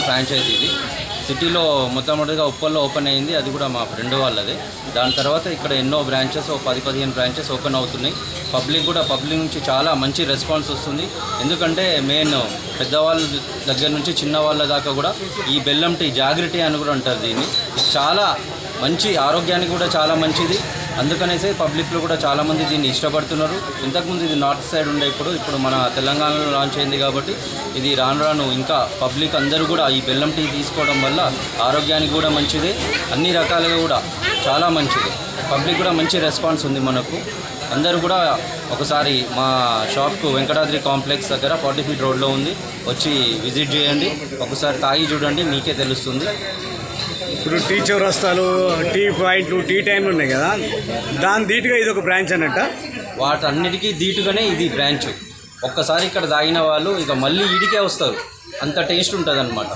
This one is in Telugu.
ఫ్రాంచైజీ ఇది. సిటీలో మొట్టమొదటిగా ఉప్పల్లో ఓపెన్ అయింది, అది కూడా మా ఫ్రెండ్ వాళ్ళది. దాని తర్వాత ఇక్కడ ఎన్నో బ్రాంచెస్, 10-15 బ్రాంచెస్ ఓపెన్ అవుతున్నాయి. పబ్లిక్ నుంచి చాలా మంచి రెస్పాన్స్ వస్తుంది. ఎందుకంటే మెయిన్ పెద్దవాళ్ళ దగ్గర నుంచి చిన్న వాళ్ళ దాకా కూడా ఈ బెల్లం టీ జాగ్రత్త అని కూడా అంటారు దీన్ని. చాలా మంచి ఆరోగ్యానికి కూడా చాలా మంచిది. అందుకనేసి పబ్లిక్లో కూడా చాలామంది దీన్ని ఇష్టపడుతున్నారు. ఇంతకుముందు ఇది నార్త్ సైడ్ ఉండే, ఇప్పుడు మన తెలంగాణలో లాంచ్ అయింది కాబట్టి ఇది రాను ఇంకా పబ్లిక్ అందరూ కూడా ఈ బెల్లం టీ తీసుకోవడం వల్ల ఆరోగ్యానికి కూడా మంచిది, అన్ని రకాలుగా కూడా చాలా మంచిది. పబ్లిక్ కూడా మంచి రెస్పాన్స్ ఉంది మనకు. అందరూ కూడా ఒకసారి మా షాప్కు వెంకటాద్రి కాంప్లెక్స్ దగ్గర 40 ఫీట్ రోడ్లో ఉంది, వచ్చి విజిట్ చేయండి, ఒకసారి తాగి చూడండి, మీకే తెలుస్తుంది. ఇప్పుడు టీ చౌరస్తాలు, టీ పాయింట్లు, టీ టైంలు ఉన్నాయి కదా, దాని ధీటుగా ఇది ఒక బ్రాంచ్ అన్నట్ట. వాటన్నిటికీ ధీటుగానే ఇది బ్రాంచ్. ఒక్కసారి ఇక్కడ తాగిన వాళ్ళు ఇక మళ్ళీ ఈడికే వస్తారు, అంత టేస్ట్ ఉంటుంది అన్నమాట.